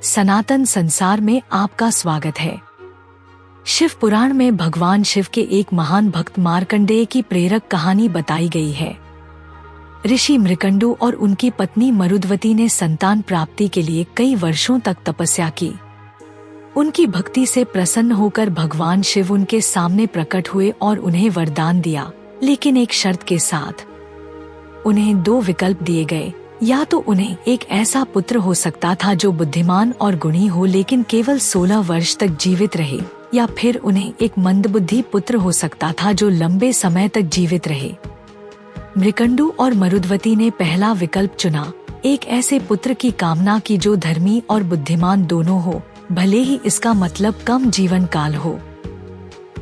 सनातन संसार में आपका स्वागत है। शिव पुराण में भगवान शिव के एक महान भक्त मार्कंडेय की प्रेरक कहानी बताई गई है। ऋषि मृकंडु और उनकी पत्नी मरुद्वती ने संतान प्राप्ति के लिए कई वर्षों तक तपस्या की। उनकी भक्ति से प्रसन्न होकर भगवान शिव उनके सामने प्रकट हुए और उन्हें वरदान दिया, लेकिन एक शर्त के साथ। उन्हें दो विकल्प दिए गए, या तो उन्हें एक ऐसा पुत्र हो सकता था जो बुद्धिमान और गुणी हो लेकिन केवल 16 वर्ष तक जीवित रहे, या फिर उन्हें एक मंदबुद्धि पुत्र हो सकता था जो लंबे समय तक जीवित रहे। मृकंडु और मरुद्वती ने पहला विकल्प चुना, एक ऐसे पुत्र की कामना की जो धर्मी और बुद्धिमान दोनों हो, भले ही इसका मतलब कम जीवन काल हो।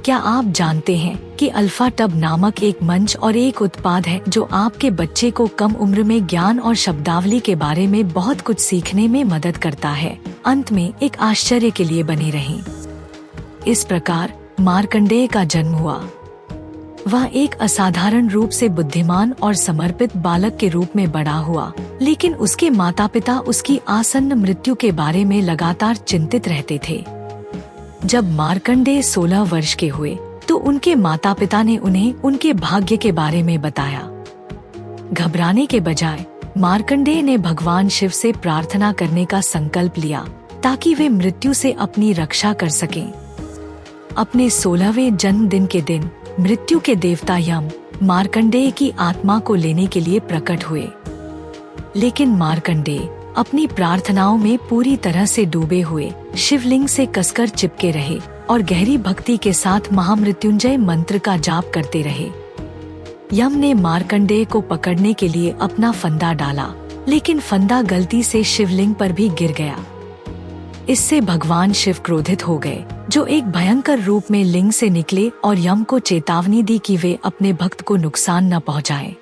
क्या आप जानते हैं कि अल्फा टब नामक एक मंच और एक उत्पाद है जो आपके बच्चे को कम उम्र में ज्ञान और शब्दावली के बारे में बहुत कुछ सीखने में मदद करता है, अंत में एक आश्चर्य के लिए बने रहें। इस प्रकार मार्कंडेय का जन्म हुआ। वह एक असाधारण रूप से बुद्धिमान और समर्पित बालक के रूप में बड़ा हुआ, लेकिन उसके माता पिता उसकी आसन्न मृत्यु के बारे में लगातार चिंतित रहते थे। जब मार्कंडेय 16 वर्ष के हुए तो उनके माता पिता ने उन्हें उनके भाग्य के बारे में बताया। घबराने के बजाय मार्कंडेय ने भगवान शिव से प्रार्थना करने का संकल्प लिया ताकि वे मृत्यु से अपनी रक्षा कर सकें। अपने 16वें जन्मदिन के दिन मृत्यु के देवता यम मार्कंडेय की आत्मा को लेने के लिए प्रकट हुए, लेकिन मार्कंडेय अपनी प्रार्थनाओं में पूरी तरह से डूबे हुए शिवलिंग से कसकर चिपके रहे और गहरी भक्ति के साथ महामृत्युंजय मंत्र का जाप करते रहे। यम ने मार्कंडेय को पकड़ने के लिए अपना फंदा डाला, लेकिन फंदा गलती से शिवलिंग पर भी गिर गया। इससे भगवान शिव क्रोधित हो गए, जो एक भयंकर रूप में लिंग से निकले और यम को चेतावनी दी कि वे अपने भक्त को नुकसान न पहुंचाएं।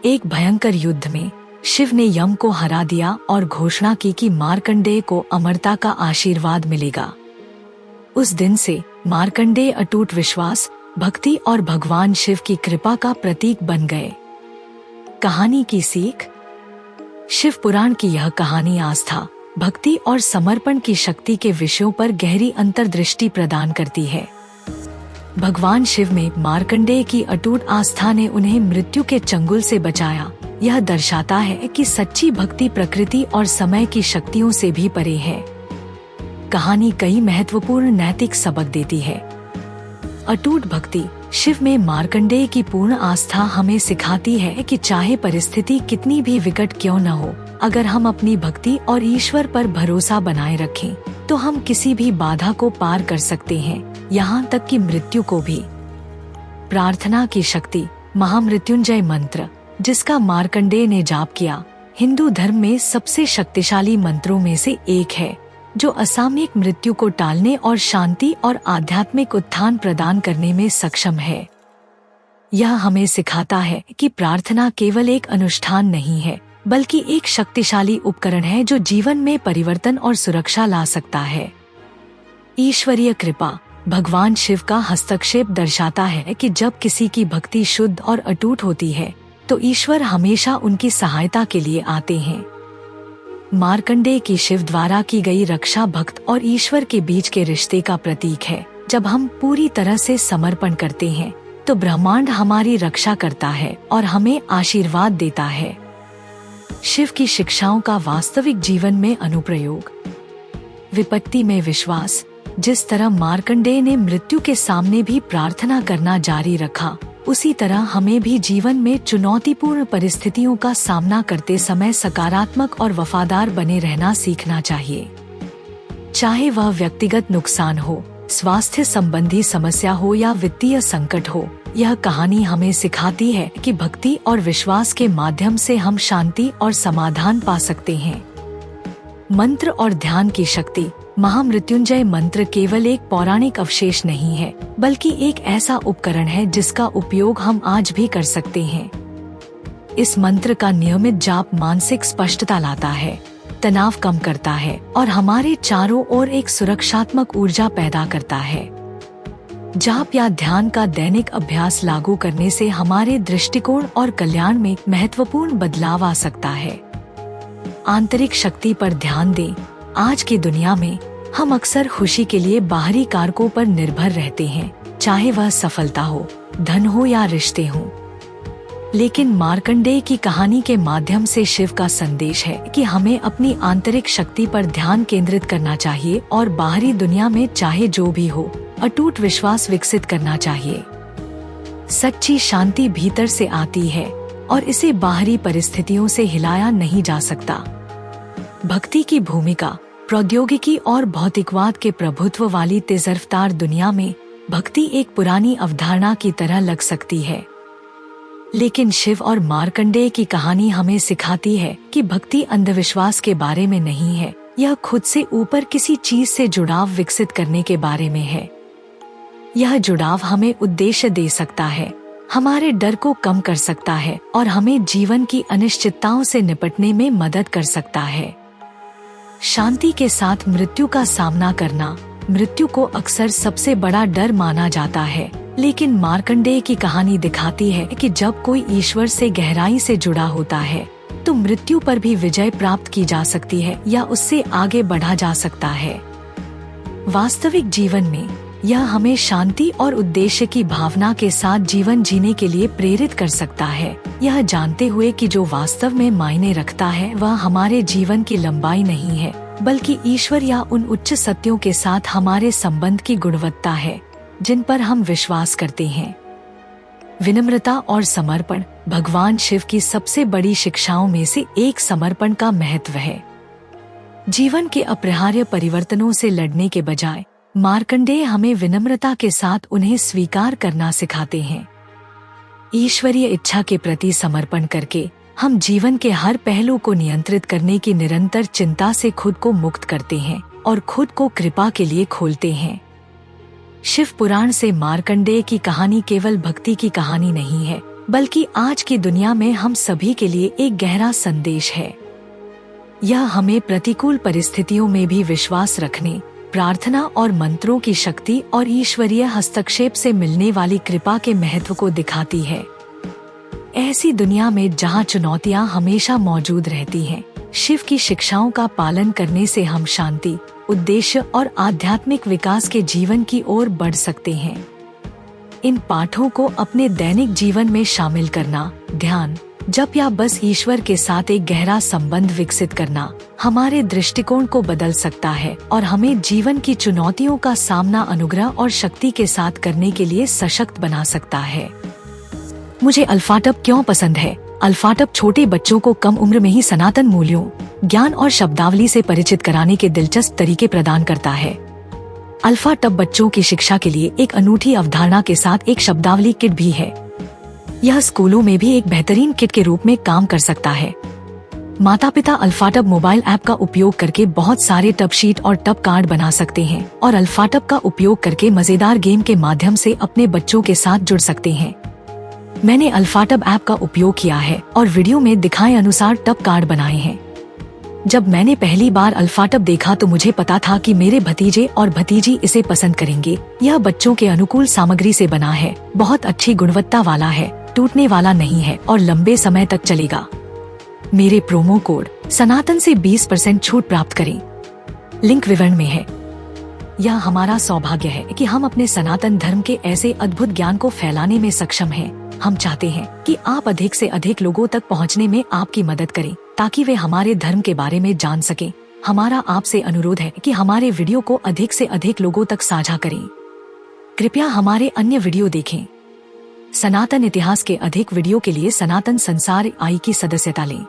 एक भयंकर युद्ध में शिव ने यम को हरा दिया और घोषणा की कि मार्कंडेय को अमरता का आशीर्वाद मिलेगा। उस दिन से मार्कंडेय अटूट विश्वास, भक्ति और भगवान शिव की कृपा का प्रतीक बन गए। कहानी की सीख। शिव पुराण की यह कहानी आस्था, भक्ति और समर्पण की शक्ति के विषयों पर गहरी अंतर्दृष्टि प्रदान करती है। भगवान शिव में मार्कंडेय की अटूट आस्था ने उन्हें मृत्यु के चंगुल से बचाया। यह दर्शाता है कि सच्ची भक्ति प्रकृति और समय की शक्तियों से भी परे है। कहानी कई महत्वपूर्ण नैतिक सबक देती है। अटूट भक्ति। शिव में मार्कंडेय की पूर्ण आस्था हमें सिखाती है कि चाहे परिस्थिति कितनी भी विकट क्यों न हो, अगर हम अपनी भक्ति और ईश्वर पर भरोसा बनाए रखें, तो हम किसी भी बाधा को पार कर सकते हैं, यहाँ तक कि मृत्यु को भी। प्रार्थना की शक्ति। महामृत्युंजय मंत्र, जिसका मार्कंडेय ने जाप किया, हिंदू धर्म में सबसे शक्तिशाली मंत्रों में से एक है, जो असामयिक मृत्यु को टालने और शांति और आध्यात्मिक उत्थान प्रदान करने में सक्षम है। यह हमें सिखाता है कि प्रार्थना केवल एक अनुष्ठान नहीं है, बल्कि एक शक्तिशाली उपकरण है जो जीवन में परिवर्तन और सुरक्षा ला सकता है। ईश्वरीय कृपा। भगवान शिव का हस्तक्षेप दर्शाता है कि जब किसी की भक्ति शुद्ध और अटूट होती है, तो ईश्वर हमेशा उनकी सहायता के लिए आते हैं। मार्कंडेय की शिव द्वारा की गई रक्षा भक्त और ईश्वर के बीच के रिश्ते का प्रतीक है। जब हम पूरी तरह से समर्पण करते हैं, तो ब्रह्मांड हमारी रक्षा करता है और हमें आशीर्वाद देता है। शिव की शिक्षाओं का वास्तविक जीवन में अनुप्रयोग। विपत्ति में विश्वास। जिस तरह मार्कंडेय ने मृत्यु के सामने भी प्रार्थना करना जारी रखा, उसी तरह हमें भी जीवन में चुनौतीपूर्ण परिस्थितियों का सामना करते समय सकारात्मक और वफादार बने रहना सीखना चाहिए। चाहे वह व्यक्तिगत नुकसान हो, स्वास्थ्य संबंधी समस्या हो या वित्तीय संकट हो, यह कहानी हमें सिखाती है कि भक्ति और विश्वास के माध्यम से हम शांति और समाधान पा सकते हैं। मंत्र और ध्यान की शक्ति। महामृत्युंजय मंत्र केवल एक पौराणिक अवशेष नहीं है, बल्कि एक ऐसा उपकरण है जिसका उपयोग हम आज भी कर सकते हैं। इस मंत्र का नियमित जाप मानसिक स्पष्टता लाता है, तनाव कम करता है और हमारे चारों ओर एक सुरक्षात्मक ऊर्जा पैदा करता है। जाप या ध्यान का दैनिक अभ्यास लागू करने से हमारे दृष्टिकोण और कल्याण में महत्वपूर्ण बदलाव आ सकता है। आंतरिक शक्ति पर ध्यान दें। आज की दुनिया में हम अक्सर खुशी के लिए बाहरी कारकों पर निर्भर रहते हैं, चाहे वह सफलता हो, धन हो या रिश्ते हो। लेकिन मार्कंडेय की कहानी के माध्यम से शिव का संदेश है कि हमें अपनी आंतरिक शक्ति पर ध्यान केंद्रित करना चाहिए और बाहरी दुनिया में चाहे जो भी हो, अटूट विश्वास विकसित करना चाहिए। सच्ची शांति भीतर से आती है और इसे बाहरी परिस्थितियों से हिलाया नहीं जा सकता। भक्ति की भूमिका। प्रौद्योगिकी और भौतिकवाद के प्रभुत्व वाली तेज रफ्तार दुनिया में भक्ति एक पुरानी अवधारणा की तरह लग सकती है, लेकिन शिव और मार्कंडेय की कहानी हमें सिखाती है कि भक्ति अंधविश्वास के बारे में नहीं है, यह खुद से ऊपर किसी चीज से जुड़ाव विकसित करने के बारे में है। यह जुड़ाव हमें उद्देश्य दे सकता है, हमारे डर को कम कर सकता है और हमें जीवन की अनिश्चितताओं से निपटने में मदद कर सकता है। शांति के साथ मृत्यु का सामना करना। मृत्यु को अक्सर सबसे बड़ा डर माना जाता है, लेकिन मार्कंडेय की कहानी दिखाती है कि जब कोई ईश्वर से गहराई से जुड़ा होता है तो मृत्यु पर भी विजय प्राप्त की जा सकती है या उससे आगे बढ़ा जा सकता है। वास्तविक जीवन में यह हमें शांति और उद्देश्य की भावना के साथ जीवन जीने के लिए प्रेरित कर सकता है, यह जानते हुए कि जो वास्तव में मायने रखता है वह हमारे जीवन की लंबाई नहीं है, बल्कि ईश्वर या उन उच्च सत्यों के साथ हमारे संबंध की गुणवत्ता है जिन पर हम विश्वास करते हैं। विनम्रता और समर्पण। भगवान शिव की सबसे बड़ी शिक्षाओं में से एक समर्पण का महत्व है। जीवन के अपरिहार्य परिवर्तनों से लड़ने के बजाय मार्कंडेय हमें विनम्रता के साथ उन्हें स्वीकार करना सिखाते हैं। ईश्वरीय इच्छा के प्रति समर्पण करके हम जीवन के हर पहलू को नियंत्रित करने की निरंतर चिंता से खुद को मुक्त करते हैं और खुद को कृपा के लिए खोलते हैं। शिव पुराण से मार्कंडेय की कहानी केवल भक्ति की कहानी नहीं है, बल्कि आज की दुनिया में हम सभी के लिए एक गहरा संदेश है। यह हमें प्रतिकूल परिस्थितियों में भी विश्वास रखने, प्रार्थना और मंत्रों की शक्ति और ईश्वरीय हस्तक्षेप से मिलने वाली कृपा के महत्व को दिखाती है। ऐसी दुनिया में जहां चुनौतियां हमेशा मौजूद रहती हैं, शिव की शिक्षाओं का पालन करने से हम शांति, उद्देश्य और आध्यात्मिक विकास के जीवन की ओर बढ़ सकते हैं। इन पाठों को अपने दैनिक जीवन में शामिल करना, ध्यान, जप या बस ईश्वर के साथ एक गहरा संबंध विकसित करना हमारे दृष्टिकोण को बदल सकता है और हमें जीवन की चुनौतियों का सामना अनुग्रह और शक्ति के साथ करने के लिए सशक्त बना सकता है। मुझे अल्फाटब क्यों पसंद है? अल्फाटब छोटे बच्चों को कम उम्र में ही सनातन मूल्यों, ज्ञान और शब्दावली से परिचित कराने के दिलचस्प तरीके प्रदान करता है। अल्फाटब बच्चों की शिक्षा के लिए एक अनूठी अवधारणा के साथ एक शब्दावली किट भी है। यह स्कूलों में भी एक बेहतरीन किट के रूप में काम कर सकता है। माता पिता अल्फाटब मोबाइल ऐप का उपयोग करके बहुत सारे टब शीट और टब कार्ड बना सकते हैं और अल्फाटब का उपयोग करके मजेदार गेम के माध्यम से अपने बच्चों के साथ जुड़ सकते हैं। मैंने अल्फाटब ऐप का उपयोग किया है और वीडियो में दिखाए अनुसार टब कार्ड बनाए हैं। जब मैंने पहली बार अल्फाटब देखा तो मुझे पता था कि मेरे भतीजे और भतीजी इसे पसंद करेंगे। यह बच्चों के अनुकूल सामग्री से बना है, बहुत अच्छी गुणवत्ता वाला है, टूटने वाला नहीं है और लंबे समय तक चलेगा। मेरे प्रोमो कोड सनातन से 20% छूट प्राप्त करें, लिंक विवरण में है। यह हमारा सौभाग्य है कि हम अपने सनातन धर्म के ऐसे अद्भुत ज्ञान को फैलाने में सक्षम हैं। हम चाहते हैं कि आप अधिक से अधिक लोगों तक पहुंचने में आपकी मदद करें ताकि वे हमारे धर्म के बारे में जान सकें। हमारा आपसे अनुरोध है कि हमारे वीडियो को अधिक से अधिक लोगों तक साझा करें। कृपया हमारे अन्य वीडियो देखें। सनातन इतिहास के अधिक वीडियो के लिए सनातन संसार आई की सदस्यता लें।